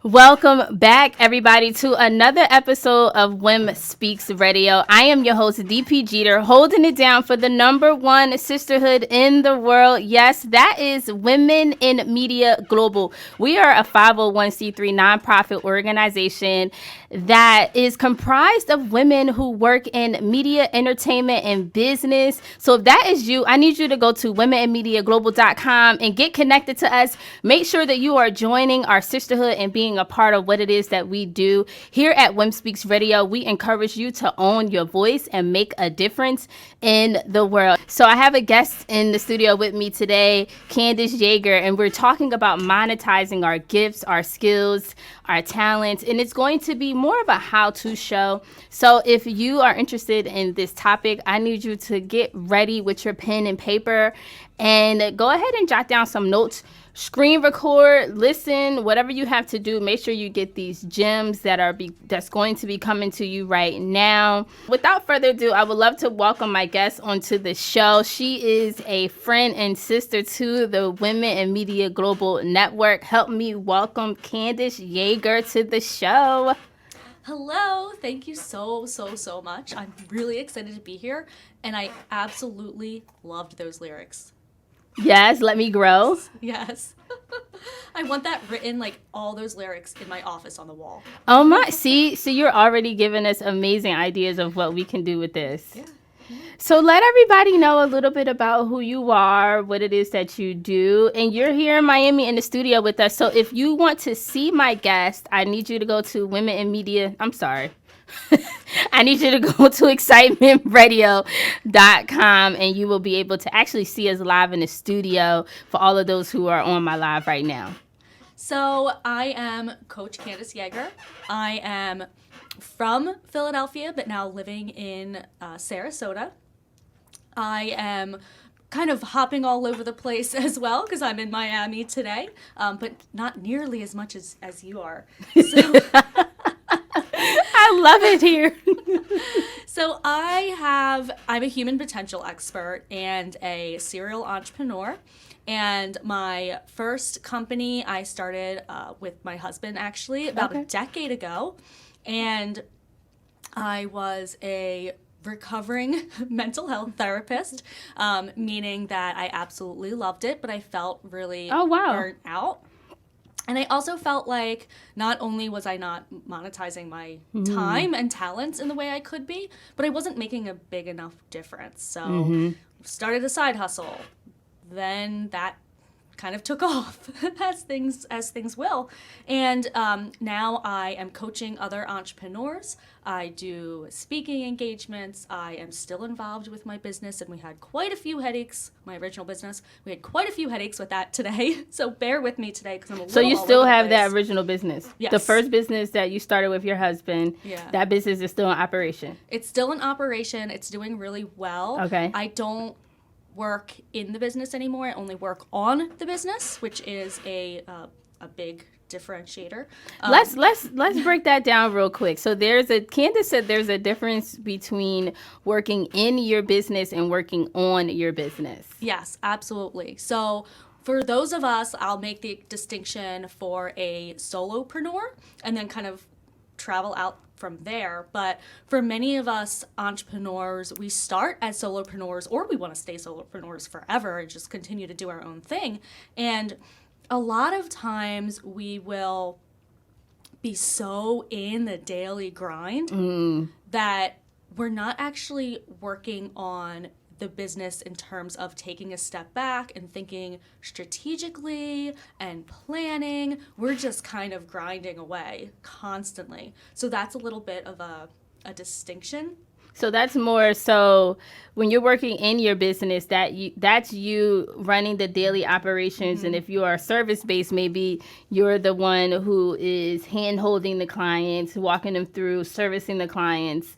Welcome back, everybody, to another episode of Women Speaks Radio. I am your host, DPJeter, holding it down for the number one sisterhood in the world. Yes, that is Women in Media Global. We are a 501c3 nonprofit organization that is comprised of women who work in media, entertainment, and business. So if that is you, I need you to go to womeninmediaglobal.com and get connected to us. Make sure that you are joining our sisterhood and being a part of what it is that we do. Here at Women Speaks Radio, we encourage you to own your voice and make a difference in the world. So I have a guest in the studio with me today, Candace Yaeger, and we're talking about monetizing our gifts, our skills, our talents, and it's going to be more of a how-to show. So if you are interested in this topic, I need you to get ready with your pen and paper and go ahead and jot down some notes. Screen record, listen, whatever you have to do. Make sure you get these gems that's going to be coming to you right now. Without further ado, I would love to welcome my guest onto the show. She is a friend and sister to the Women in Media Global Network. Help me welcome Candace Yaeger to the show. Hello, thank you so much. I'm really excited to be here, and I absolutely loved those lyrics. Yes, let me grow. Yes. I want that written, like all those lyrics in my office on the wall. Oh my, see, you're already giving us amazing ideas of what we can do with this. Yeah. So let everybody know a little bit about who you are, what it is that you do, and you're here in Miami in the studio with us. So if you want to see my guest, I need you to go to Women in Media. I'm sorry. I need you to go to excitementradio.com and you will be able to actually see us live in the studio for all of those who are on my live right now. So I am Coach Candace Yaeger. I am from Philadelphia, but now living in Sarasota. I am kind of hopping all over the place as well because I'm in Miami today, but not nearly as much as you are. So I love it here. So I'm a human potential expert and a serial entrepreneur. And my first company I started with my husband actually about a decade ago. And I was a recovering mental health therapist, meaning that I absolutely loved it, but I felt really burnt out. And I also felt like not only was I not monetizing my time and talents in the way I could be, but I wasn't making a big enough difference. So started a side hustle. Then that kind of took off as things will. And now I am coaching other entrepreneurs. I do speaking engagements. I am still involved with my business, and we had quite a few headaches. My original business, we had quite a few headaches with that today. So bear with me today because I'm a little. So you still have that original business? Yes. The first business that you started with your husband. Yeah. That business is still in operation. It's still in operation. It's doing really well. Okay. I don't work in the business anymore. I only work on the business, which is a big differentiator. Let's break that down real quick. So Candace said there's a difference between working in your business and working on your business. Yes, absolutely. So for those of us, I'll make the distinction for a solopreneur and then kind of travel out from there. But for many of us entrepreneurs, we start as solopreneurs, or we want to stay solopreneurs forever and just continue to do our own thing. And a lot of times we will be so in the daily grind that we're not actually working on the business in terms of taking a step back and thinking strategically and planning. We're just kind of grinding away constantly. So that's a little bit of a distinction. So that's more so when you're working in your business, that's you running the daily operations. And if you are service-based, maybe you're the one who is hand-holding the clients, walking them through, servicing the clients.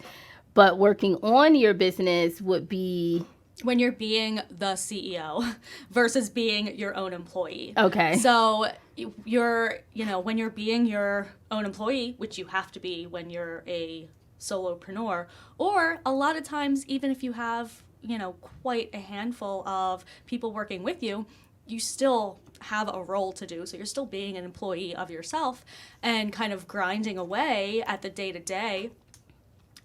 But working on your business would be when you're being the CEO versus being your own employee. Okay. So when you're being your own employee, which you have to be when you're a solopreneur, or a lot of times, even if you have, quite a handful of people working with you, you still have a role to do. So you're still being an employee of yourself and kind of grinding away at the day to day.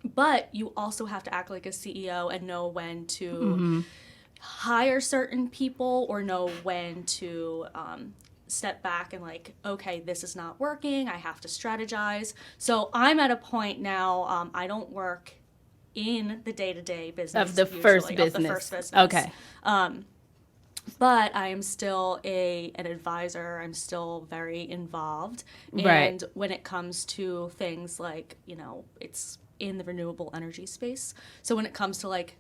But you also have to act like a CEO and know when to hire certain people or know when to step back and like, okay, this is not working. I have to strategize. So I'm at a point now, I don't work in the day-to-day business of the first business. Okay. But I am still an advisor. I'm still very involved. And Right. when it comes to things like, it's in the renewable energy space. So when it comes to like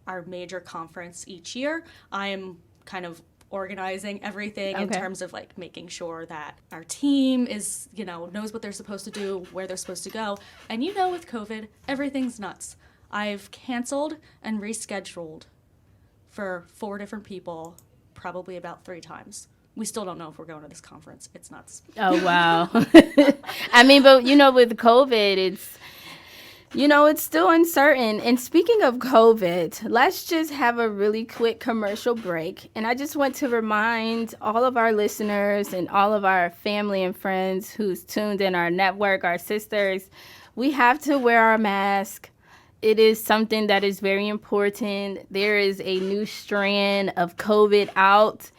our major conference each year, I am kind of organizing everything in terms of like making sure that our team is, knows what they're supposed to do, where they're supposed to go. And with COVID, everything's nuts. I've canceled and rescheduled for 4 different people, probably about 3 times. We still don't know if we're going to this conference. It's nuts. Oh, wow. I mean, but, with COVID, it's still uncertain. And speaking of COVID, let's just have a really quick commercial break. And I just want to remind all of our listeners and all of our family and friends who's tuned in our network, our sisters, we have to wear our mask. It is something that is very important. There is a new strand of COVID out.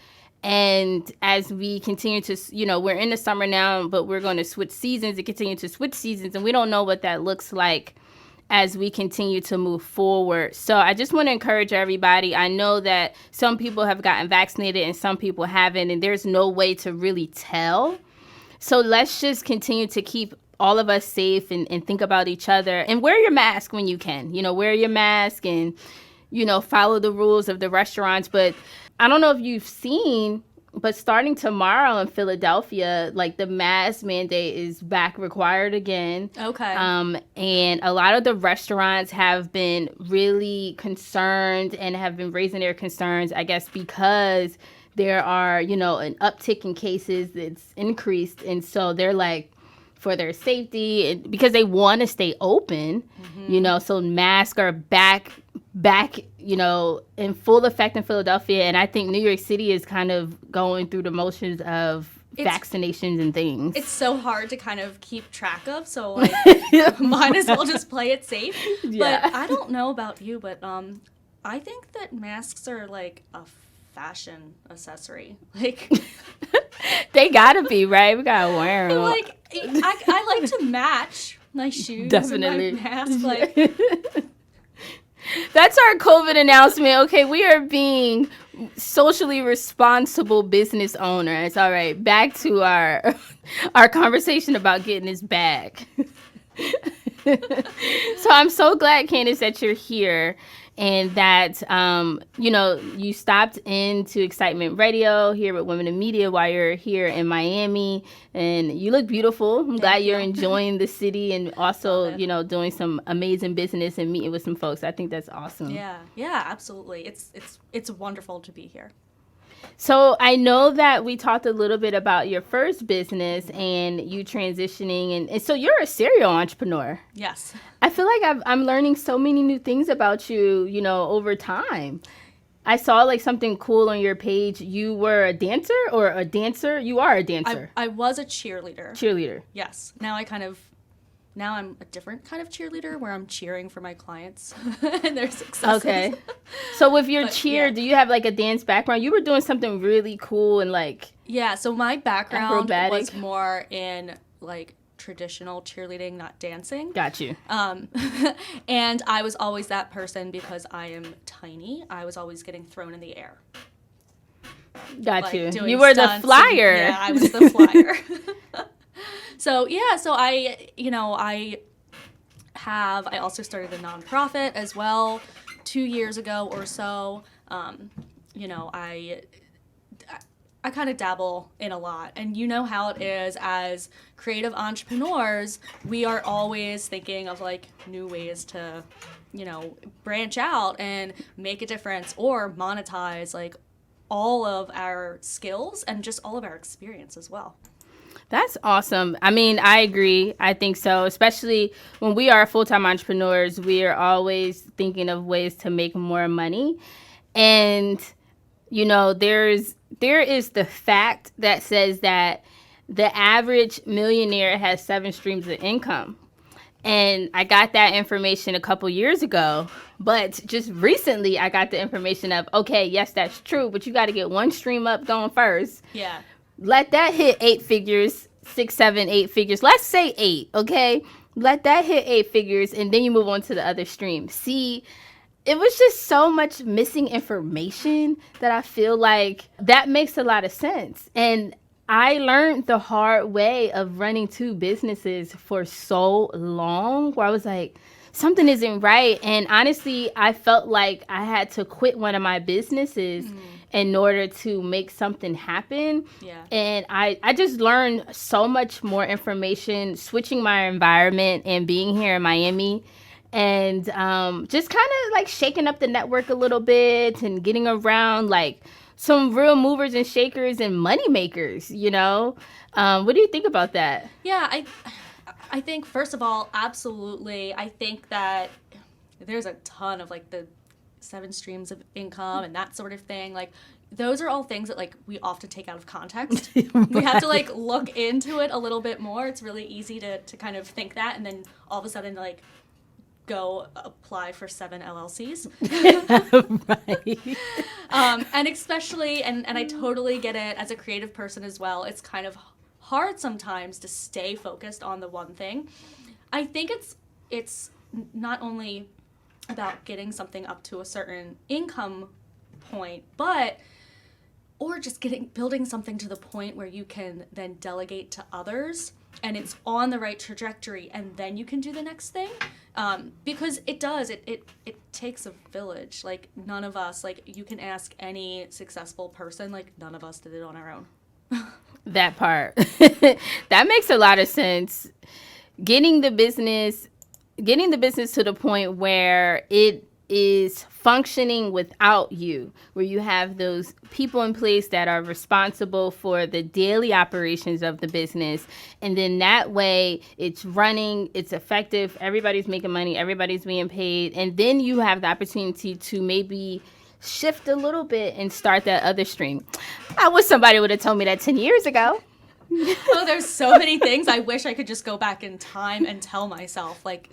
And as we continue to, we're in the summer now, but we're going to switch seasons and continue to switch seasons. And we don't know what that looks like as we continue to move forward. So I just want to encourage everybody. I know that some people have gotten vaccinated and some people haven't, and there's no way to really tell. So let's just continue to keep all of us safe and think about each other and wear your mask when you can, wear your mask and, follow the rules of the restaurants. But I don't know if you've seen, but starting tomorrow in Philadelphia, like the mask mandate is back required again. Okay. And a lot of the restaurants have been really concerned and have been raising their concerns, I guess, because there are, an uptick in cases that's increased. And so they're like, for their safety, because they want to stay open, so masks are back, in full effect in Philadelphia. And I think New York City is kind of going through the motions of vaccinations and things. It's so hard to kind of keep track of, so like, might as well just play it safe. Yeah. But I don't know about you, but I think that masks are like a fashion accessory. Like, they gotta be, right? We gotta wear them. Like, I like to match my shoes Definitely. And my mask. Like, that's our COVID announcement. Okay, we are being socially responsible business owners. All right, back to our conversation about getting this bag. So I'm so glad, Candace, that you're here. And that, you stopped into Excitement Radio here with Women in Media while you're here in Miami. And you look beautiful. I'm glad you're enjoying the city and also, doing some amazing business and meeting with some folks. I think that's awesome. Yeah, absolutely. It's wonderful to be here. So I know that we talked a little bit about your first business and you transitioning. And so you're a serial entrepreneur. Yes. I feel like I'm learning so many new things about you, over time. I saw like something cool on your page. You were a dancer or a dancer? You are a dancer. I was a cheerleader. Cheerleader. Yes. Now I'm a different kind of cheerleader where I'm cheering for my clients and their successes. Okay. So with your do you have like a dance background? You were doing something really cool and like... Yeah, so my background was more in like traditional cheerleading, not dancing. Got you. And I was always that person because I am tiny. I was always getting thrown in the air. Got you. You were the flyer. Yeah, I was the flyer. So I also started a nonprofit as well 2 years ago or so. I kind of dabble in a lot, and you know how it is as creative entrepreneurs, we are always thinking of like new ways to, branch out and make a difference or monetize like all of our skills and just all of our experience as well. That's awesome. I mean, I agree. I think so. Especially when we are full-time entrepreneurs, we are always thinking of ways to make more money. And, there's there is the fact that says that the average millionaire has 7 streams of income. And I got that information a couple years ago, but just recently I got the information of, okay, yes, that's true, but you got to get one stream up going first. Yeah. Let that hit 8 figures, 6, 7, 8 figures. Let's say 8, okay? Let that hit 8 figures, and then you move on to the other stream. See, it was just so much missing information that I feel like that makes a lot of sense. And I learned the hard way of running 2 businesses for so long, where I was like, something isn't right. And honestly, I felt like I had to quit one of my businesses in order to make something happen. Yeah. And I just learned so much more information switching my environment and being here in Miami. And just kind of like shaking up the network a little bit and getting around like some real movers and shakers and money makers, you know? What do you think about that? Yeah, I think, first of all, absolutely. I think that there's a ton of like the 7 streams of income and that sort of thing. Like, those are all things that like we often take out of context. Right. We have to like look into it a little bit more. It's really easy to kind of think that and then all of a sudden like go apply for 7 LLCs. Right. And especially, and I totally get it as a creative person as well, it's kind of hard sometimes to stay focused on the one thing. I think it's not only about getting something up to a certain income point, or just building something to the point where you can then delegate to others and it's on the right trajectory and then you can do the next thing. Because it takes a village. Like, none of us, like, you can ask any successful person, like, none of us did it on our own. That part. That makes a lot of sense. Getting the business to the point where it is functioning without you, where you have those people in place that are responsible for the daily operations of the business. And then that way it's running, it's effective, everybody's making money, everybody's being paid. And then you have the opportunity to maybe shift a little bit and start that other stream. I wish somebody would have told me that 10 years ago. Oh, there's so many things I wish I could just go back in time and tell myself, like,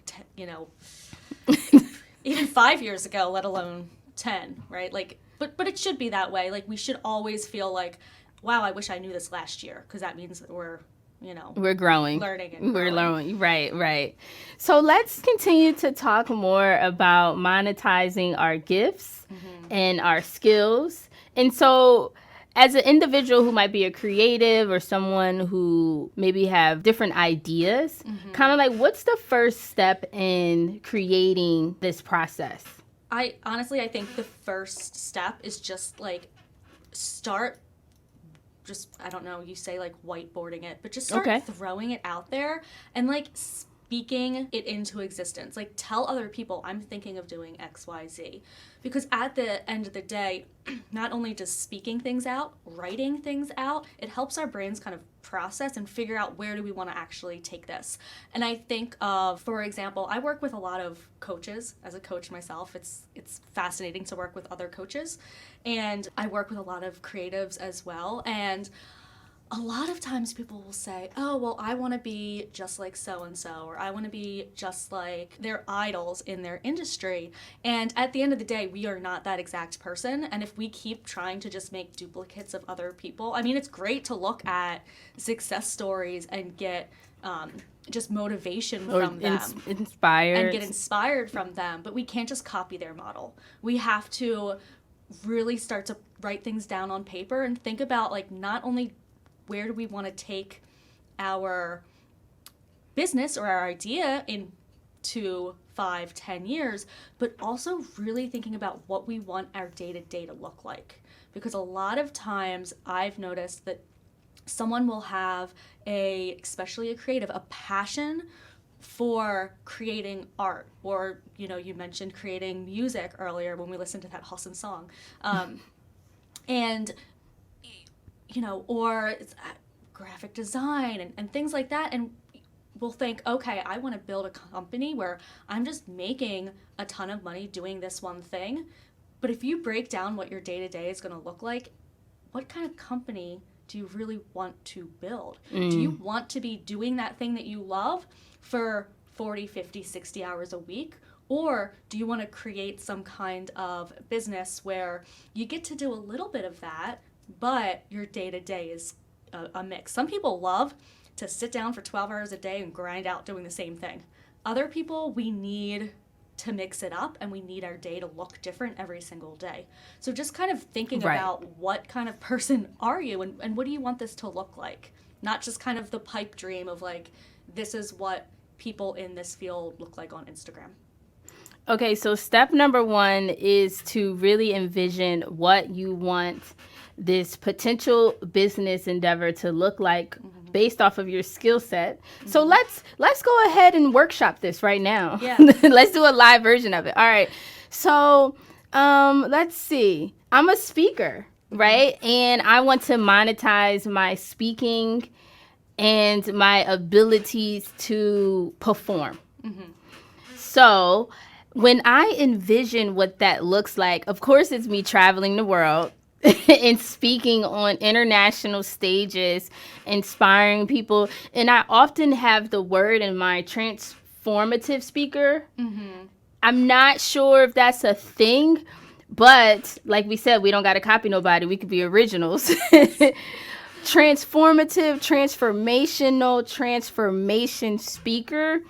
even 5 years ago, let alone 10, right? Like, but it should be that way. Like, we should always feel like, wow, I wish I knew this last year, because that means that we're growing, learning, and we're learning. Right. So let's continue to talk more about monetizing our gifts and our skills. And so, as an individual who might be a creative or someone who maybe have different ideas, kind of like, what's the first step in creating this process? I think the first step is just like I don't know, you say like whiteboarding it, but just start throwing it out there and like speaking it into existence. Like, tell other people, I'm thinking of doing X, Y, Z. Because at the end of the day, not only does speaking things out, writing things out, it helps our brains kind of process and figure out where do we want to actually take this. And I think of, for example, I work with a lot of coaches. As a coach myself, it's fascinating to work with other coaches. And I work with a lot of creatives as well. And a lot of times people will say, oh, well, I want to be just like so-and-so, or I want to be just like their idols in their industry. And at the end of the day, we are not that exact person. And if we keep trying to just make duplicates of other people, I mean, it's great to look at success stories and get just motivation from them. Inspired. And get inspired from them. But we can't just copy their model. We have to really start to write things down on paper and think about, like, not only where do we want to take our business or our idea in 2, 5, 10 years, but also really thinking about what we want our day-to-day to look like. Because a lot of times I've noticed that someone will have especially a creative, a passion for creating art, or, you mentioned creating music earlier when we listened to that Hassan song. And or graphic design and things like that. And we'll think, okay, I want to build a company where I'm just making a ton of money doing this one thing. But if you break down what your day-to-day is going to look like, what kind of company do you really want to build? Do you want to be doing that thing that you love for 40, 50, 60 hours a week? Or do you want to create some kind of business where you get to do a little bit of that, but your day-to-day is a mix? Some people love to sit down for 12 hours a day and grind out doing the same thing. Other people, we need to mix it up, and we need our day to look different every single day. So just kind of thinking about what kind of person are you, and what do you want this to look like? Not just kind of the pipe dream of like, this is what people in this field look like on Instagram. Okay, so step number 1 is to really envision what you want this potential business endeavor to look like based off of your skill set. So let's go ahead and workshop this right now. Yeah. Let's do a live version of it. All right. So let's see. I'm a speaker, right? And I want to monetize my speaking and my abilities to perform. So when I envision what that looks like, of course, it's me traveling the world and speaking on international stages, inspiring people. And I often have the word in my transformative speaker. I'm not sure if that's a thing, but like we said, we don't got to copy nobody. We could be originals. Transformative, transformational, transformation speaker,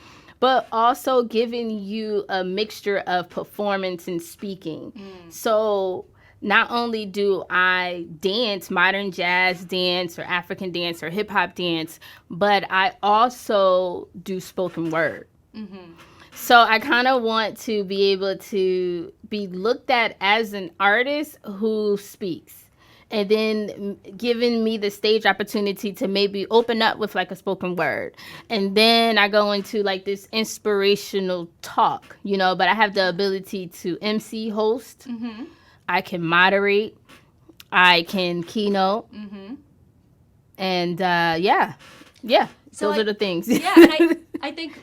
but also giving you a mixture of performance and speaking. So not only do I dance, modern jazz dance or African dance or hip hop dance, but I also do spoken word. So I kind of want to be able to be looked at as an artist who speaks. And then giving me the stage opportunity to maybe open up with like a spoken word. And then I go into like this inspirational talk, but I have the ability to MC host. I can moderate. I can keynote. And yeah. So those are the things. Yeah, and I think,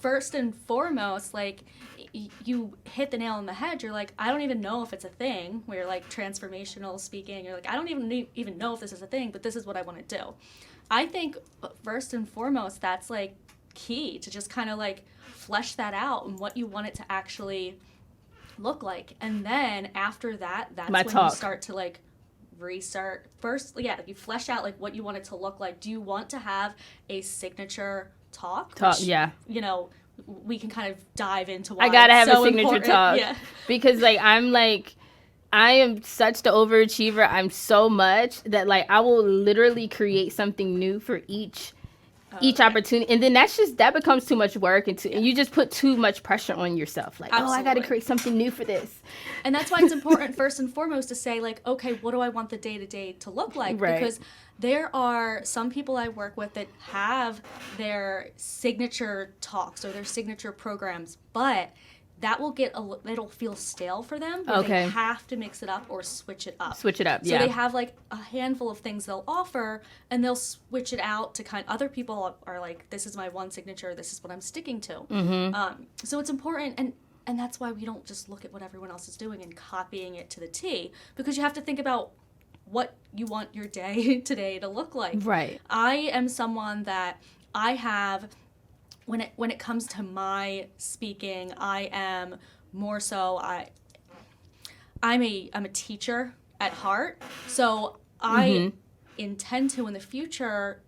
first and foremost, like, you hit the nail on the head. You're like, I don't even know if it's a thing, where you're like transformational speaking. You're like, I don't even know if this is a thing, but this is what I want to do. I think first and foremost, that's like key to just kind of like flesh that out and what you want it to actually look like. And then after that, that's when you start to like restart. First, you flesh out like what you want it to look like. Do you want to have a signature talk? Yeah. We can kind of dive into why I gotta have so a signature important. talk. Yeah. Because I am such the overachiever. I'm so much that like I will literally create something new for each opportunity, and then that becomes too much work, and you just put too much pressure on yourself. Like, Absolutely. I got to create something new for this. And that's why it's important first and foremost to say like, okay, what do I want the day-to-day to look like? Right. Because there are some people I work with that have their signature talks or their signature programs, but that will it'll feel stale for them. They have to mix it up or switch it up. So they have like a handful of things they'll offer, and they'll switch it out to other people are like, this is my one signature, this is what I'm sticking to. So it's important, and that's why we don't just look at what everyone else is doing and copying it to the T, because you have to think about what you want your day today to look like. Right. I am someone that I have, when it comes to my speaking, I am more so I'm a teacher at heart. So I intend to in the future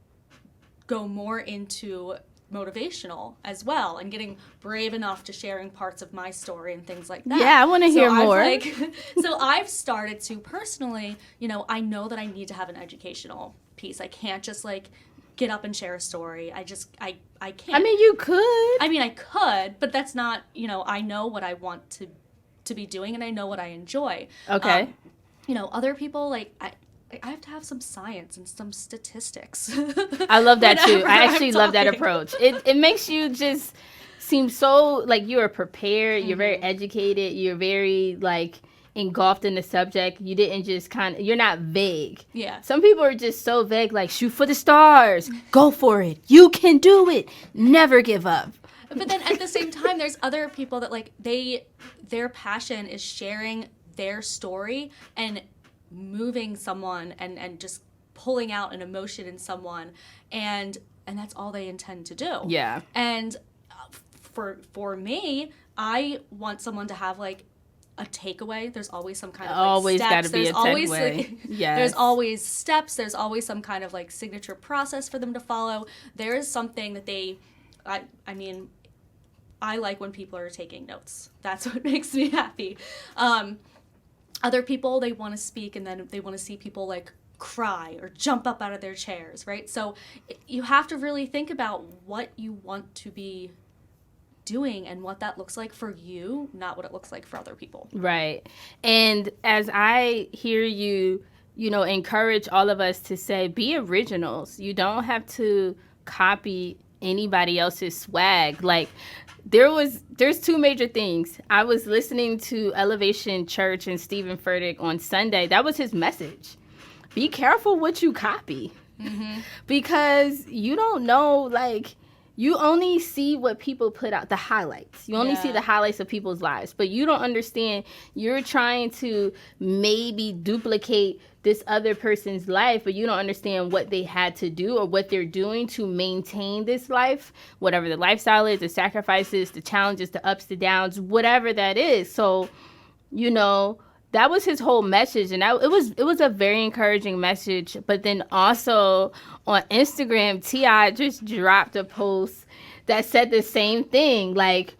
go more into motivational as well, and getting brave enough to sharing parts of my story and things like that. Yeah, I want to hear more. So I've started to personally, I know that I need to have an educational piece. I can't just like get up and share a story. I can't. I mean, you could. I could, but that's not, I know what I want to be doing, and I know what I enjoy. Okay. Other people, like, I have to have some science and some statistics. I love that too. I actually love that approach. It makes you just seem so like you are prepared. You're very educated. You're very like engulfed in the subject. You didn't just you're not vague. Yeah. Some people are just so vague, like shoot for the stars, go for it. You can do it. Never give up. But then at the same time, there's other people that like their passion is sharing their story and moving someone and just pulling out an emotion in someone, and that's all they intend to do. Yeah. And for me, I want someone to have like a takeaway. There's always some kind of like always steps. Gotta be There's a always takeaway. like, Yes. There's always steps. There's always some kind of like signature process for them to follow. There is something that I mean, I like when people are taking notes. That's what makes me happy. Other people, they want to speak and then they want to see people like cry or jump up out of their chairs, right? So you have to really think about what you want to be doing and what that looks like for you, not what it looks like for other people. Right. And as I hear you, encourage all of us to say, be originals. You don't have to copy anybody else's swag. Like, there's two major things. I was listening to Elevation Church and Stephen Furtick on Sunday. That was his message. Be careful what you copy. Mm-hmm. Because you don't know, like, you only see what people put out, the highlights. You only see the highlights of people's lives. But you don't understand, you're trying to maybe duplicate this other person's life, but you don't understand what they had to do or what they're doing to maintain this life, whatever the lifestyle is, the sacrifices, the challenges, the ups, the downs, whatever that is. So, that was his whole message, and it was a very encouraging message. But then also on Instagram, T.I. just dropped a post that said the same thing. Like,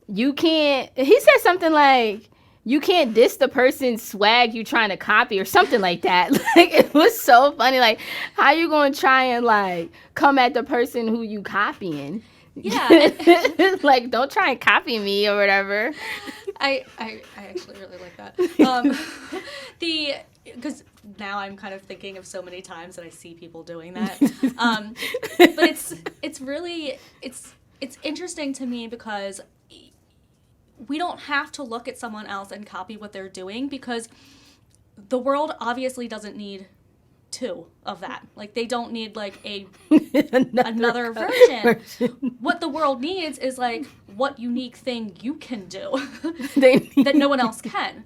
he said something like, you can't diss the person's swag you trying to copy or something like that. Like, it was so funny. Like, how you going to try and, like, come at the person who you copying? Yeah. Like, don't try and copy me or whatever. I actually really like that. Because now I'm kind of thinking of so many times that I see people doing that. But it's really interesting to me because we don't have to look at someone else and copy what they're doing, because the world obviously doesn't need two of that. Like, they don't need like another version. What the world needs is like, what unique thing you can do that no one else can.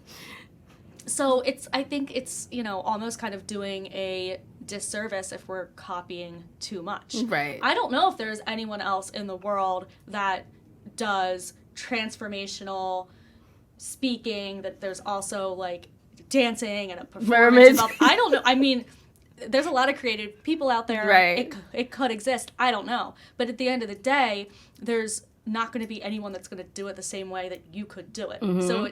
So I think it's almost kind of doing a disservice if we're copying too much. Right. I don't know if there's anyone else in the world that does transformational speaking, that there's also like dancing and a performance. I don't know. I mean, there's a lot of creative people out there. Right. It could exist. I don't know. But at the end of the day, there's not going to be anyone that's going to do it the same way that you could do it. Mm-hmm. So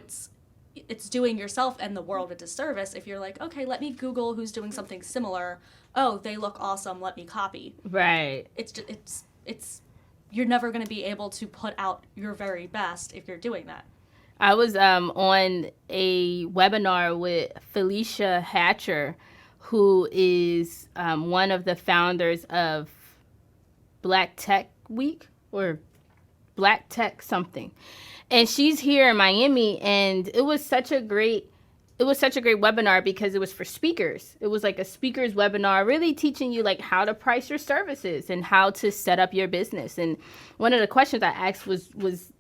it's doing yourself and the world a disservice if you're like, okay, let me Google who's doing something similar. Oh, they look awesome. Let me copy. Right. It's you're never going to be able to put out your very best if you're doing that. I was on a webinar with Felicia Hatcher, who is one of the founders of Black Tech Week or Black Tech something. And she's here in Miami, and it was such a great webinar because it was for speakers. It was like a speaker's webinar, really teaching you like how to price your services and how to set up your business. And one of the questions I asked was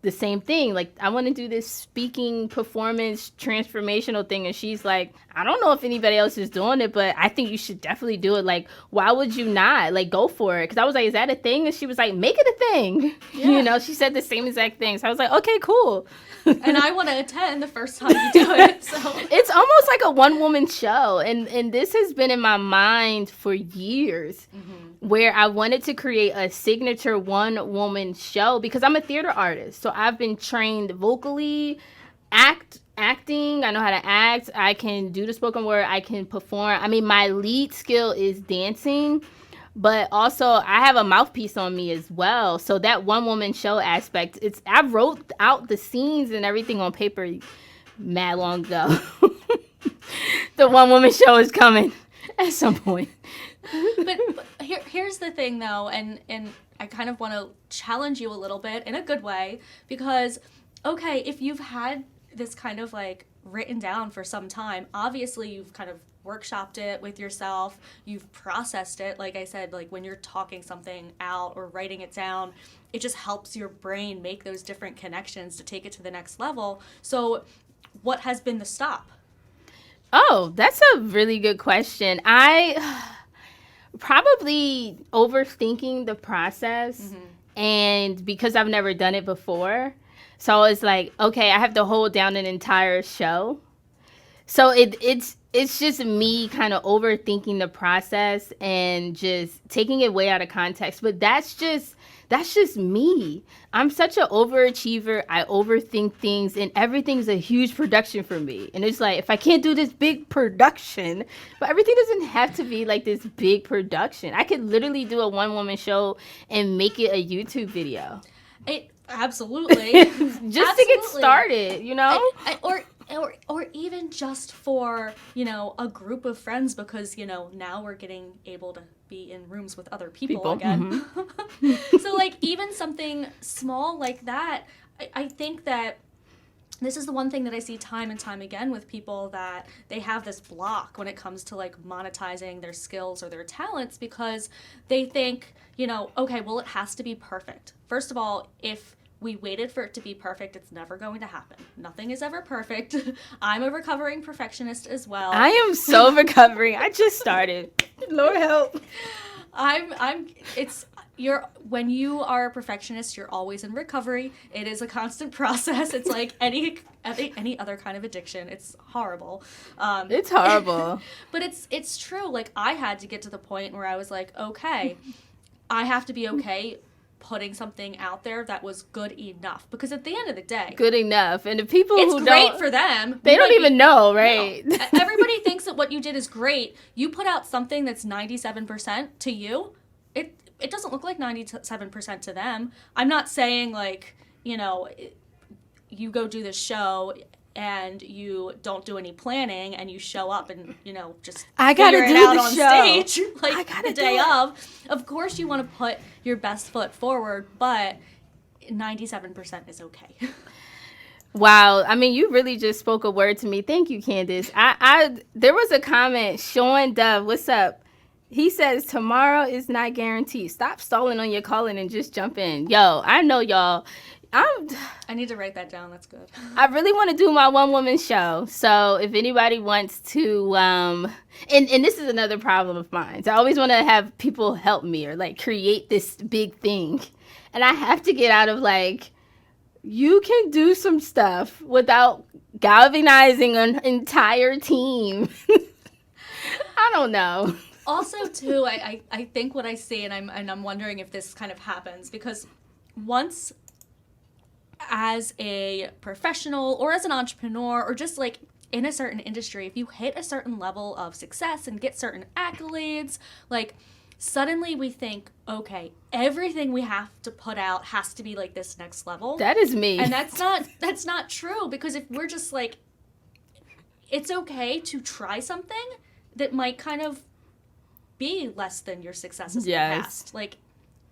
the same thing. Like, I want to do this speaking performance transformational thing. And she's like, I don't know if anybody else is doing it, but I think you should definitely do it. Like, why would you not? Like, go for it. Because I was like, is that a thing? And she was like, make it a thing. Yeah. She said the same exact thing. So I was like, okay, cool. And I want to attend the first time you do it. So it's almost like a one-woman show. And this has been in my mind for years, where I wanted to create a signature one-woman show because I'm a theater artist. So I've been trained vocally, acting. I know how to act. I can do the spoken word. I can perform. I mean, my lead skill is dancing. But also, I have a mouthpiece on me as well. So that one-woman show aspect, I wrote out the scenes and everything on paper mad long ago. The one-woman show is coming at some point. But here's the thing, though, and I kind of want to challenge you a little bit in a good way, because, okay, if you've had this kind of like written down for some time, obviously you've kind of workshopped it with yourself, you've processed it. Like I said, like when you're talking something out or writing it down, it just helps your brain make those different connections to take it to the next level. So what has been the stop? Oh, that's a really good question. I probably overthinking the process, and because I've never done it before, so it's like, okay, I have to hold down an entire show. So it's just me kind of overthinking the process and just taking it way out of context. But that's just me. I'm such an overachiever. I overthink things, and everything's a huge production for me. And it's like, if I can't do this big production, but everything doesn't have to be like this big production. I could literally do a one woman show and make it a YouTube video. Absolutely. Just to get started, you know? Or even just for, a group of friends, because, now we're getting able to be in rooms with other people again. So, like, even something small like that, I think that this is the one thing that I see time and time again with people, that they have this block when it comes to, like, monetizing their skills or their talents, because they think, okay, well, it has to be perfect. First of all, if we waited for it to be perfect, it's never going to happen. Nothing is ever perfect. I'm a recovering perfectionist as well. I am so recovering. I just started. Lord help. When you are a perfectionist, you're always in recovery. It is a constant process. It's like any other kind of addiction. It's horrible. It's horrible. But it's true. Like, I had to get to the point where I was like, okay, I have to be okay putting something out there that was good enough, because at the end of the day, good enough, and the people it's who great don't, for them, they don't even know, right? No. Everybody thinks that what you did is great. You put out something that's 97% to you, it doesn't look like 97% to them. I'm not saying, like, you go do this show and you don't do any planning and you show up and, just figure it out on stage, like, the day of. Of course you want to put your best foot forward, but 97% is okay. Wow. I mean, you really just spoke a word to me. Thank you, Candace. There was a comment, Sean Dove, what's up? He says, tomorrow is not guaranteed. Stop stalling on your calling and just jump in. Yo, I know y'all. I need to write that down. That's good. I really want to do my one woman show. So if anybody wants to, and this is another problem of mine. So I always want to have people help me or, like, create this big thing. And I have to get out of, like, you can do some stuff without galvanizing an entire team. I don't know. Also, too, I think what I see, and I'm wondering if this kind of happens, because once, as a professional or as an entrepreneur or just, like, in a certain industry, if you hit a certain level of success and get certain accolades, like, suddenly we think, okay, everything we have to put out has to be like this next level. That is me. And that's not true, because if we're just like, it's okay to try something that might kind of be less than your successes in the past. Like,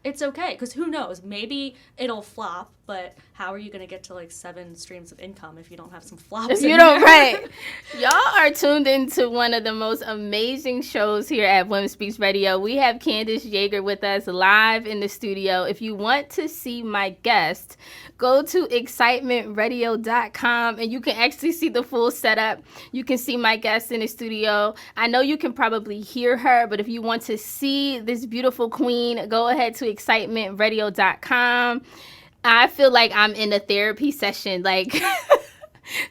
it's okay, because who knows? Maybe it'll flop, but how are you going to get to, like, 7 streams of income if you don't have some flops if you don't, right. Y'all are tuned into one of the most amazing shows here at Women Speaks Radio. We have Candace Yaeger with us live in the studio. If you want to see my guest, go to excitementradio.com and you can actually see the full setup. You can see my guest in the studio. I know you can probably hear her, but if you want to see this beautiful queen, go ahead to excitementradio.com. I feel like I'm in a therapy session. Like,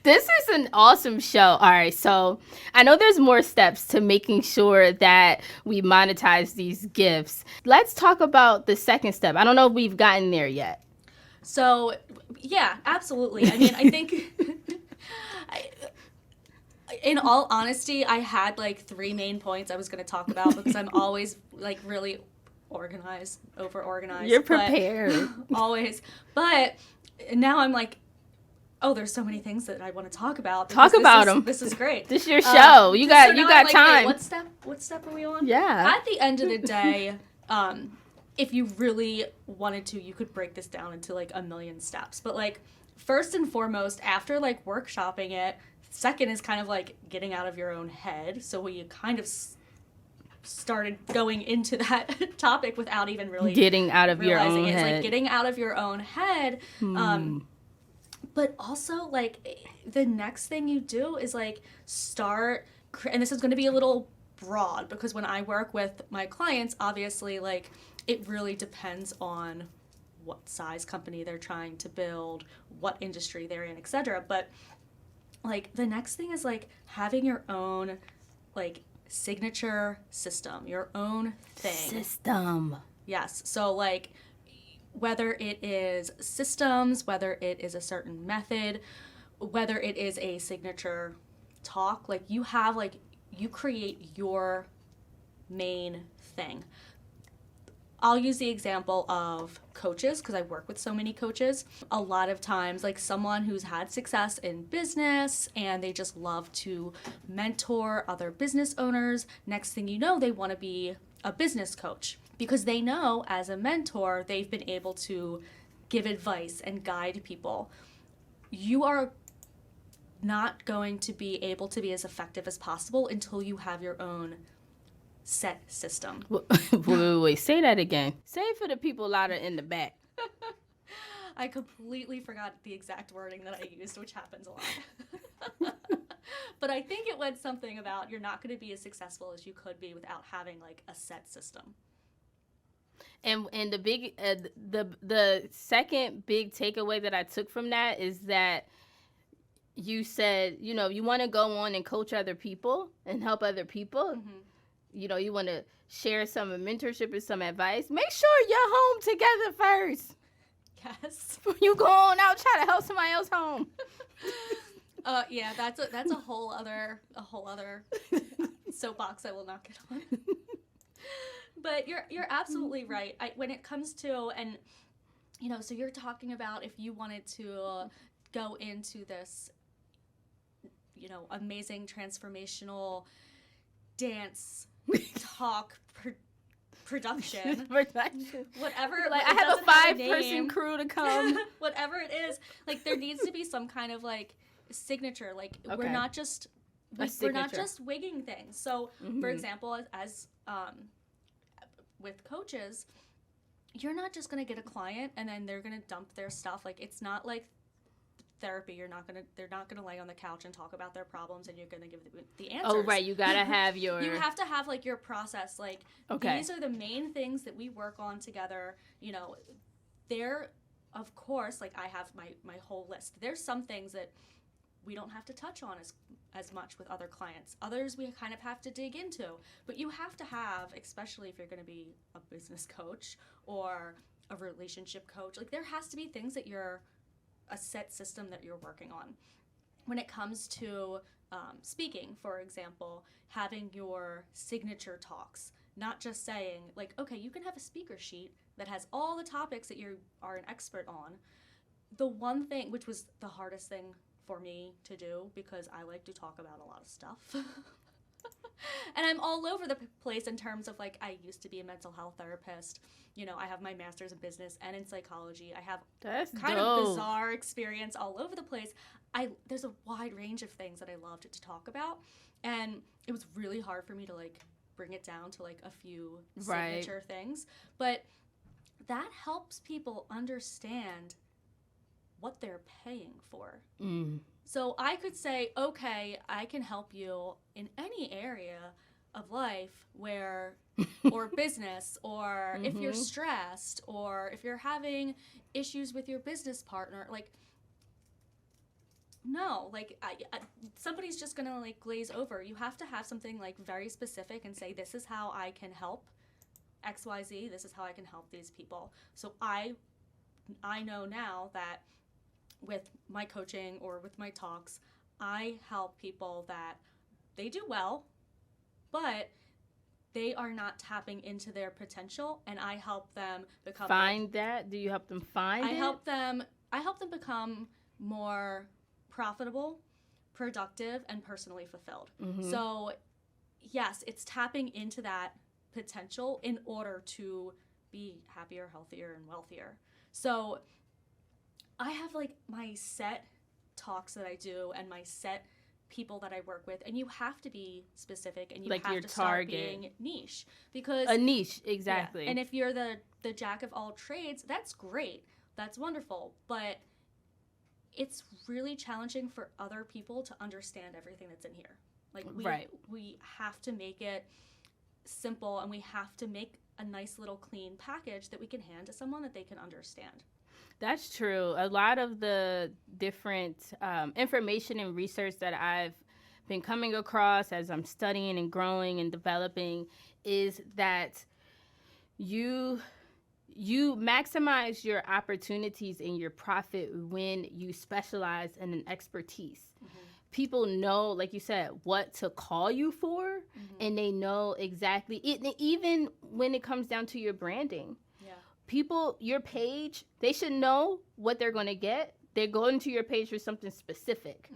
this is an awesome show. All right, so I know there's more steps to making sure that we monetize these gifts. Let's talk about the second step. I don't know if we've gotten there yet. So, yeah, absolutely. I mean, I think, in all honesty, I had, like, 3 main points I was going to talk about, because I'm always, like, really over-organized. You're prepared. Always. But now I'm like, oh, there's so many things that I want to talk about. Talk about them. This is great. This is your show. You got like, time. Wait, what step are we on? Yeah. At the end of the day, if you really wanted to, you could break this down into, like, a million steps. But, like, first and foremost, after, like, workshopping it, second is kind of like getting out of your own head. So we kind of started going into that topic without even really getting out of your own head. It's head. like getting out of your own head. But also, like, the next thing you do is, like, and this is going to be a little broad because when I work with my clients, obviously, like, it really depends on what size company they're trying to build, what industry they're in, etc. But, like, the next thing is, like, having your own, like, signature system, your own thing. System. Yes. So, like, whether it is systems, whether it is a certain method, whether it is a signature talk, like, you create your main thing. I'll use the example of coaches because I work with so many coaches. A lot of times, like, someone who's had success in business and they just love to mentor other business owners, next thing you know, they want to be a business coach because they know as a mentor, they've been able to give advice and guide people. You are not going to be able to be as effective as possible until you have your own set system. Wait, say that again. Say it for the people louder in the back. I completely forgot the exact wording that I used, which happens a lot. But I think it went something about you're not going to be as successful as you could be without having, like, a set system. And the big the second big takeaway that I took from that is that you said, you know, you want to go on and coach other people and help other people. Mm-hmm. You know, you want to share some mentorship and some advice. Make sure you're home together first. Yes. Before you go on out try to help somebody else home. Yeah, that's a whole other soapbox I will not get on. But you're absolutely right. When it comes to, and you know, so you're talking about if you wanted to go into this, you know, amazing transformational dance talk production, whatever. Like, I have a 5-person crew to come. Whatever it is, like, there needs to be some kind of, like, signature. Like, Okay. we're not just wigging things. So, for example, as with coaches, you're not just going to get a client and then they're going to dump their stuff. Like, it's not like therapy. They're not going to lay on the couch and talk about their problems and you're going to give them the answers. Oh, right. You got to have your... You have to have, like, your process. Like, okay. These are the main things that we work on together. You know, of course, like, I have my whole list. There's some things that we don't have to touch on as much with other clients. Others we kind of have to dig into. But you have to have, especially if you're going to be a business coach or a relationship coach, like, there has to be things that you're a set system that you're working on. When it comes to speaking, for example, having your signature talks, not just saying, like, okay, you can have a speaker sheet that has all the topics that you are an expert on. The one thing, which was the hardest thing for me to do because I like to talk about a lot of stuff. And I'm all over the place in terms of, like, I used to be a mental health therapist. You know, I have my master's in business and in psychology. I have kind of bizarre experience all over the place. There's a wide range of things that I loved to talk about. And it was really hard for me to, like, bring it down to, like, a few signature things. But that helps people understand what they're paying for. So I could say, okay, I can help you in any area of life where, or business, or if you're stressed, or if you're having issues with your business partner, like, no, like, somebody's just gonna, like, glaze over. You have to have something, like, very specific and say, this is how I can help XYZ, this is how I can help these people. So I know now that with my coaching or with my talks, I help people that they do well, but they are not tapping into their potential, and I help them become Do you help them find I help them become more profitable, productive, and personally fulfilled. So yes, it's tapping into that potential in order to be happier, healthier, and wealthier. So I have, like, my set talks that I do and my set people that I work with, and you have to be specific and you like have your to start target. Being niche, because a niche, exactly. Yeah. And if you're the jack of all trades, that's great, that's wonderful, but it's really challenging for other people to understand everything that's in here. Like we have to make it simple, and we have to make a nice little clean package that we can hand to someone that they can understand. That's true. A lot of the different information and research that I've been coming across as I'm studying and growing and developing is that you maximize your opportunities and your profit when you specialize in an expertise. Mm-hmm. People know, like you said, what to call you for, and they know exactly it, even when it comes down to your branding. Yeah. People, your page, they should know what they're going to get. They're going to your page for something specific,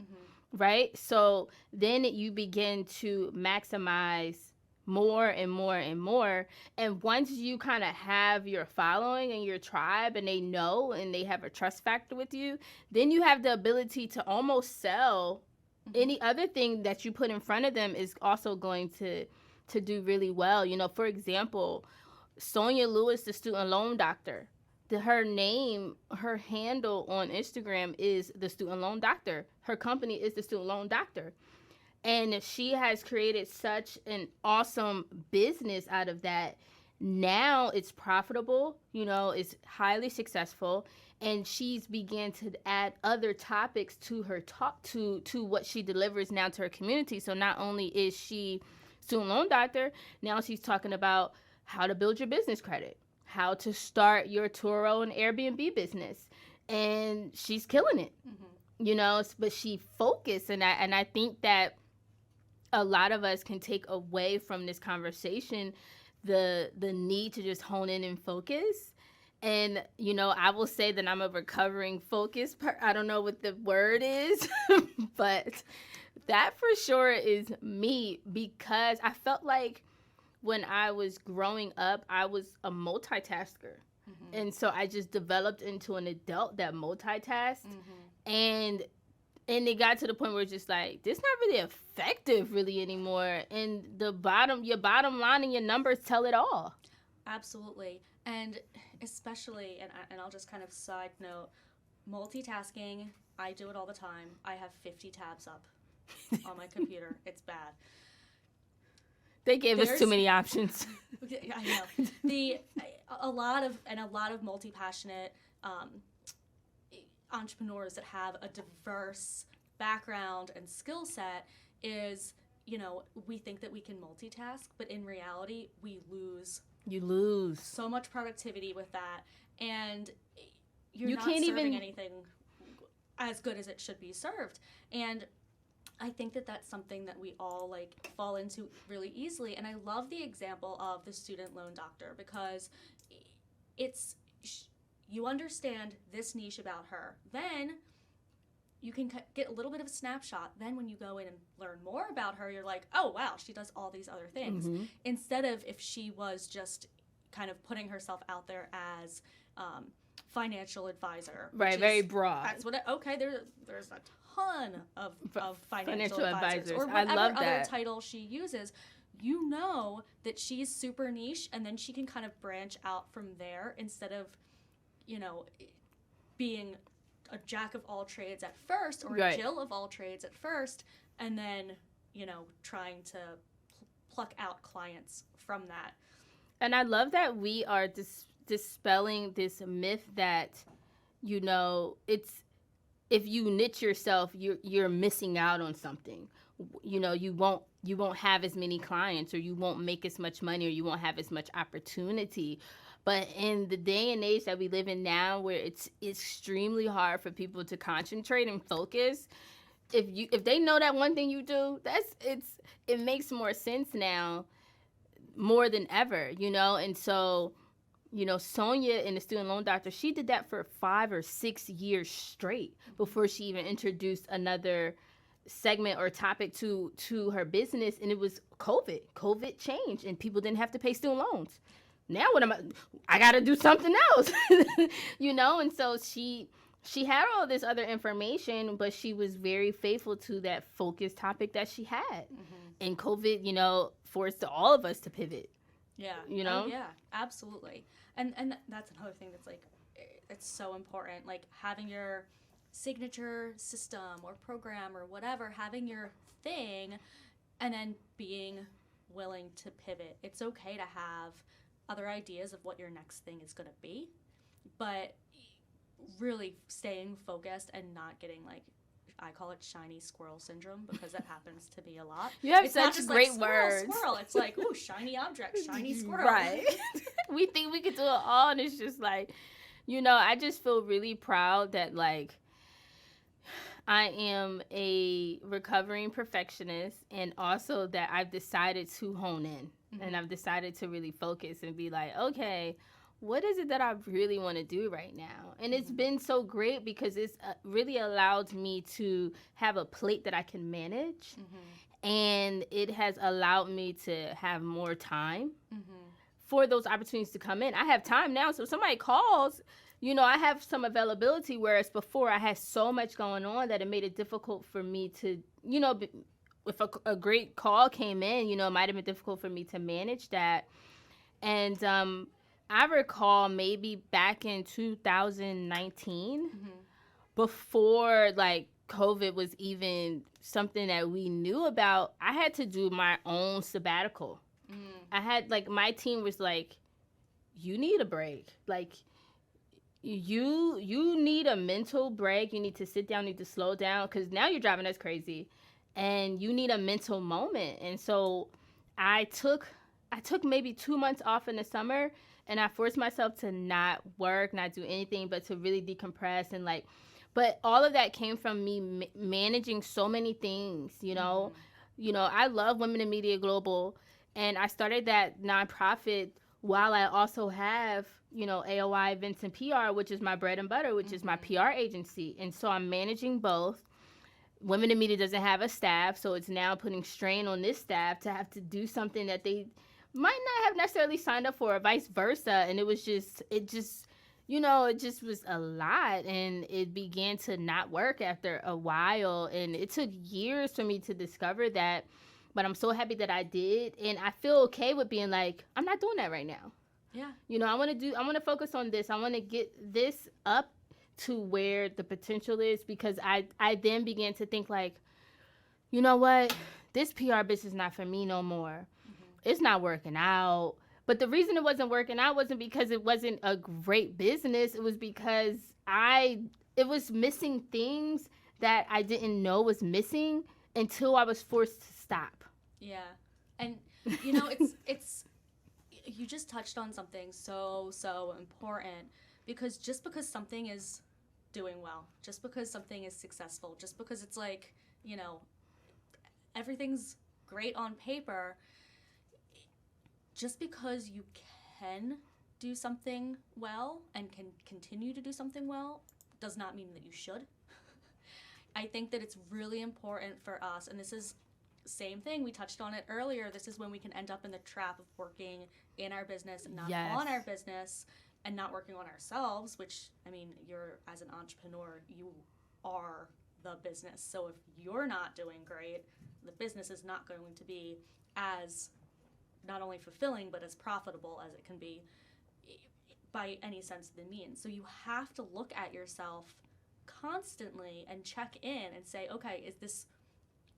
right? So then you begin to maximize more and more and more. And once you kind of have your following and your tribe, and they know and they have a trust factor with you, then you have the ability to almost sell any other thing that you put in front of them is also going to do really well. You know, for example, Sonia Lewis, the student loan doctor, her name, her handle on Instagram is the student loan doctor. Her company is the student loan doctor. And she has created such an awesome business out of that. Now it's profitable, you know, it's highly successful, and she's began to add other topics to her talk to what she delivers now to her community. So not only is she student loan doctor, now she's talking about how to build your business credit, how to start your Turo and Airbnb business, and she's killing it. You know, but she focused, and I think that a lot of us can take away from this conversation the need to just hone in and focus. And, you know, I will say that I'm a recovering focus. I don't know what the word is, but that for sure is me, because I felt like when I was growing up, I was a multitasker. And so I just developed into an adult that multitasked. And it got to the point where it's just like, this not really effective really anymore. And your bottom line and your numbers tell it all. Absolutely. And especially, and I'll just kind of side note, multitasking, I do it all the time. I have 50 tabs up on my computer. It's bad. They gave us too many options. I know. A lot of multi-passionate entrepreneurs that have a diverse background and skill set is, you know, we think that we can multitask, but in reality, you lose so much productivity with that, and you not can't serving anything as good as it should be served. And I think that that's something that we all like fall into really easily. And I love the example of the student loan doctor, because you understand this niche about her. Then you can get a little bit of a snapshot. Then when you go in and learn more about her, you're like, oh, wow, she does all these other things. Instead of if she was just kind of putting herself out there as financial advisor. Right, very broad. That's what there's a ton of financial advisors. Or whatever I love that. Other title she uses. You know that she's super niche, and then she can kind of branch out from there instead of, you know, being a jack of all trades at first, or a Jill of all trades at first, and then, you know, trying to pluck out clients from that. And I love that we are dispelling this myth that, you know, it's, if you niche yourself, you're missing out on something. You know, you won't have as many clients, or you won't make as much money, or you won't have as much opportunity. But in the day and age that we live in now, where it's extremely hard for people to concentrate and focus, if they know that one thing you do, it makes more sense now, more than ever, you know. And so, you know, Sonia and the student loan doctor, she did that for 5 or 6 years straight before she even introduced another segment or topic to her business. And it was COVID changed, and people didn't have to pay student loans. Now I got to do something else, you know? And so she had all this other information, but she was very faithful to that focused topic that she had. And COVID, you know, forced all of us to pivot. Yeah. You know? Yeah, absolutely. And that's another thing that's like, it's so important. Like having your signature system or program or whatever, having your thing, and then being willing to pivot. It's okay to have other ideas of what your next thing is going to be, but really staying focused and not getting like, I call it shiny squirrel syndrome, because it happens to be a lot. You have it's such not just great like, words. Squirrel. It's like, ooh, shiny object, shiny squirrel. Right. We think we could do it all, and it's just like, I just feel really proud that, like, I am a recovering perfectionist, and also that I've decided to hone in, and I've decided to really focus and be like, okay, what is it that I really want to do right now? And it's been so great because it's really allowed me to have a plate that I can manage. And it has allowed me to have more time for those opportunities to come in. I have time now. So if somebody calls, I have some availability, whereas before I had so much going on that it made it difficult for me to, if a great call came in, it might have been difficult for me to manage that. And I recall maybe back in 2019, before like COVID was even something that we knew about, I had to do my own sabbatical. I had my team was like, you need a break. Like you need a mental break. You need to sit down, you need to slow down, because now you're driving us crazy and you need a mental moment. And so I took maybe 2 months off in the summer, and I forced myself to not work, not do anything, but to really decompress. And but all of that came from me managing so many things, I love Women in Media Global, and I started that nonprofit while I also have, AOI Events and PR, which is my bread and butter, which is my PR agency. And so I'm managing both. Women in Media doesn't have a staff, so it's now putting strain on this staff to have to do something that they might not have necessarily signed up for, or vice versa. And it just was a lot, and it began to not work after a while. And it took years for me to discover that, but I'm so happy that I did. And I feel okay with being like, I'm not doing that right now. Yeah. I want to focus on this. I want to get this up to where the potential is, because I then began to think like, you know what, this PR business is not for me no more. It's not working out. But the reason it wasn't working out wasn't because it wasn't a great business. It was because it was missing things that I didn't know was missing until I was forced to stop. Yeah. And, it's you just touched on something so important, because just because something is doing well, just because something is successful, just because it's like, everything's great on paper, just because you can do something well and can continue to do something well does not mean that you should. I think that it's really important for us, and this is same thing, we touched on it earlier, this is when we can end up in the trap of working in our business and not on our business, and not working on ourselves, which, you're, as an entrepreneur, you are the business. So if you're not doing great, the business is not going to be as not only fulfilling, but as profitable as it can be by any sense of the means. So you have to look at yourself constantly and check in and say, okay, is this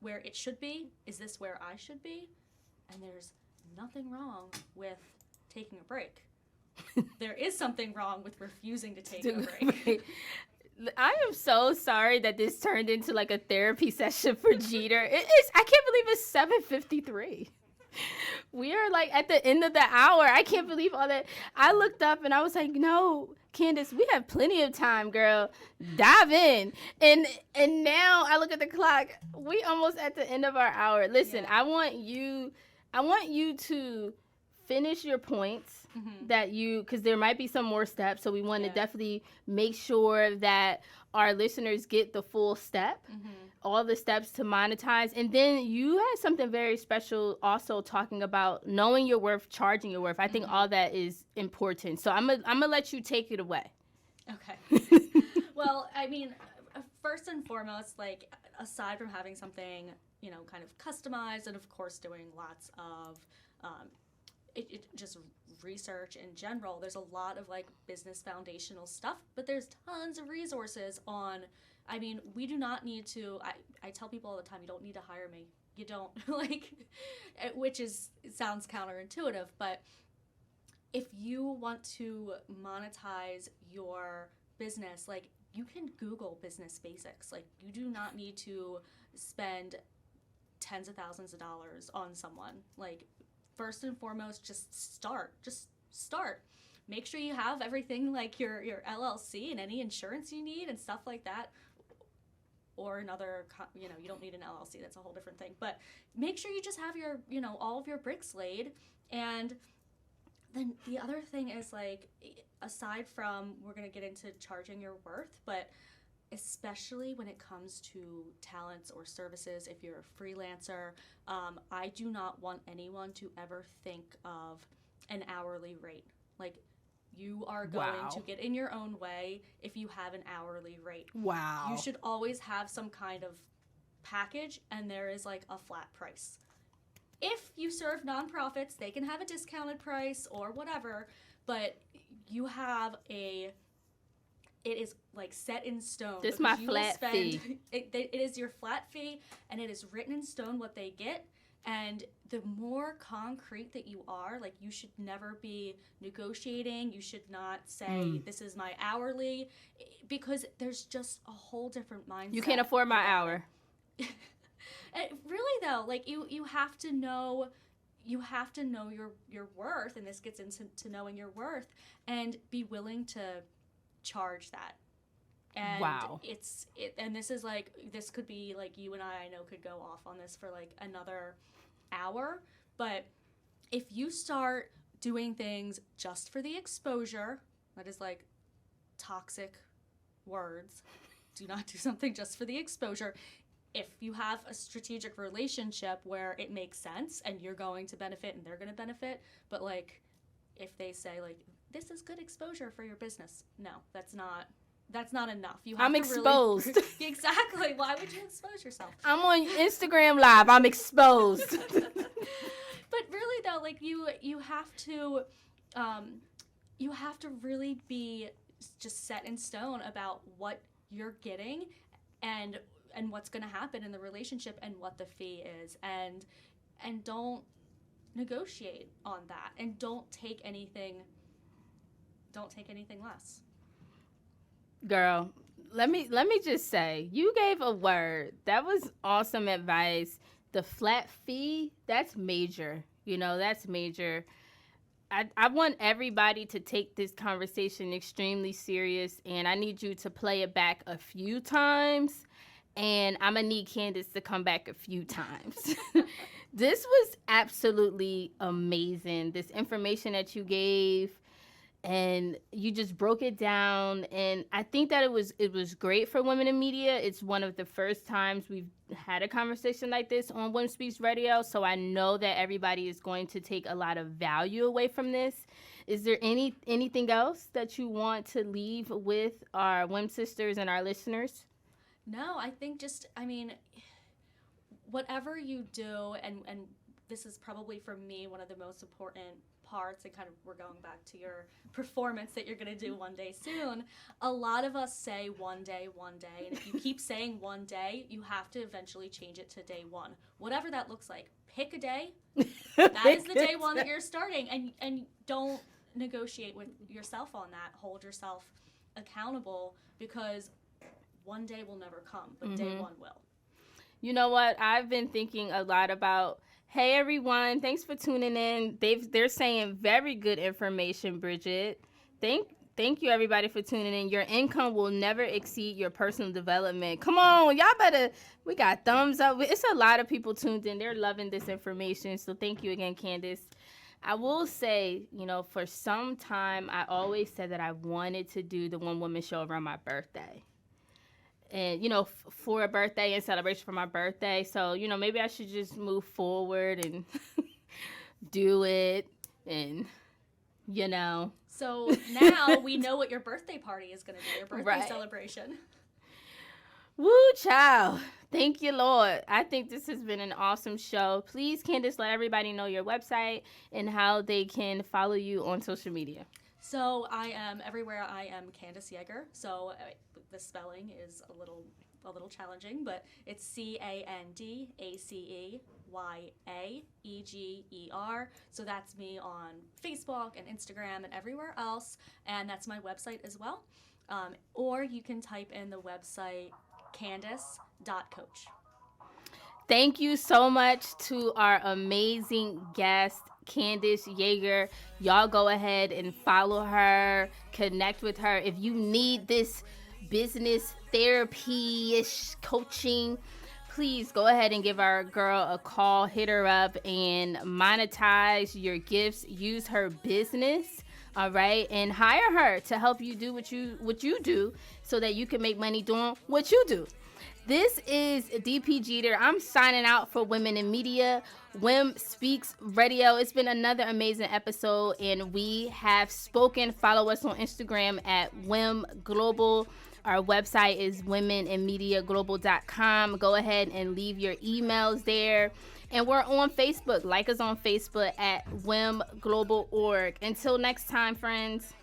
where it should be? Is this where I should be? And there's nothing wrong with taking a break. There is something wrong with refusing to take a break. I am so sorry that this turned into like a therapy session for Jeter. It is. I can't believe it's 7:53. We are like at the end of the hour. I can't believe all that. I looked up and I was like, no, Candace, we have plenty of time, girl. Dive in. And now I look at the clock. We almost at the end of our hour. Listen, I want you to finish your points that because there might be some more steps. So we want to definitely make sure that our listeners get the full step, all the steps to monetize. And then you had something very special also talking about knowing your worth, charging your worth. I think all that is important. So I'm gonna let you take it away. Okay. Well, first and foremost, like, aside from having something, kind of customized, and of course doing lots of just research in general. There's a lot of like business foundational stuff, but there's tons of resources on. I mean, we do not need to. I tell people all the time, you don't need to hire me. You don't like, which is it sounds counterintuitive, but if you want to monetize your business, like you can Google business basics. Like you do not need to spend tens of thousands of dollars on someone. Like first and foremost, just start. Make sure you have everything like your LLC and any insurance you need and stuff like that. Or another, you don't need an LLC. That's a whole different thing. But make sure you just have your, all of your bricks laid. And then the other thing is like, aside from, we're going to get into charging your worth, but especially when it comes to talents or services, if you're a freelancer, I do not want anyone to ever think of an hourly rate. Like, you are going to get in your own way if you have an hourly rate. Wow. You should always have some kind of package, and there is like a flat price. If you serve nonprofits, they can have a discounted price or whatever, but you have it is like set in stone. This is my flat fee. It is your flat fee, and it is written in stone what they get. And the more concrete that you are, like you should never be negotiating. You should not say, this is my hourly, because there's just a whole different mindset. You can't afford my hour. Really though, like you have to know your worth, and this gets into knowing your worth, and be willing to charge that. And and this is like, this could be like, you and I know could go off on this for like another hour, but if you start doing things just for the exposure, that is like toxic words. Do not do something just for the exposure. If you have a strategic relationship where it makes sense and you're going to benefit and they're going to benefit, but like if they say like, this is good exposure for your business, no, that's not enough. You have I'm exposed. Really, exactly. Why would you expose yourself? I'm on Instagram Live. I'm exposed. But really though, like you have to really be just set in stone about what you're getting and what's going to happen in the relationship and what the fee is, and don't negotiate on that, and don't take anything less. Girl, let me just say, you gave a word. That was awesome advice. The flat fee, that's major. That's major. I want everybody to take this conversation extremely serious, and I need you to play it back a few times, and I'm going to need Candace to come back a few times. This was absolutely amazing. This information that you gave, and you just broke it down, and I think that it was great for women in media. It's one of the first times we've had a conversation like this on Women Speaks Radio, so I know that everybody is going to take a lot of value away from this. Is there anything else that you want to leave with our Women Sisters and our listeners? No, I think whatever you do, and this is probably for me one of the most important parts, and kind of we're going back to your performance that you're going to do one day soon. A lot of us say one day, and if you keep saying one day, you have to eventually change it to day one. Whatever that looks like, pick a day. That is the day one that you're starting, and don't negotiate with yourself on that. Hold yourself accountable, because one day will never come, but day one will. You know what? I've been thinking a lot about, hey, everyone, thanks for tuning in. They're saying very good information, Bridget. Thank you, everybody, for tuning in. Your income will never exceed your personal development. Come on, y'all we got thumbs up. It's a lot of people tuned in. They're loving this information. So thank you again, Candace. I will say, for some time, I always said that I wanted to do the One Woman Show around my birthday. And, for a birthday and celebration for my birthday. So, maybe I should just move forward and do it. And, So now we know what your birthday party is going to be, your birthday celebration. Woo, child. Thank you, Lord. I think this has been an awesome show. Please, Candace, let everybody know your website and how they can follow you on social media. So I am everywhere. I am Candace Yaeger. So the spelling is a little challenging, but it's CandaceYaeger. So that's me on Facebook and Instagram and everywhere else, and that's my website as well. Or you can type in the website Candace.coach. Thank you so much to our amazing guest, Candace Yaeger. Y'all go ahead and follow her, connect with her. If you need this business therapy-ish coaching, please go ahead and give our girl a call, hit her up, and monetize your gifts. Use her business, all right, and hire her to help you do what you do so that you can make money doing what you do. This is DPJeter. I'm signing out for Women in Media, Wim Speaks Radio. It's been another amazing episode, and we have spoken. Follow us on Instagram at Wim Global. Our website is womeninmediaglobal.com. Go ahead and leave your emails there. And we're on Facebook. Like us on Facebook at Wim Global Org. Until next time, friends.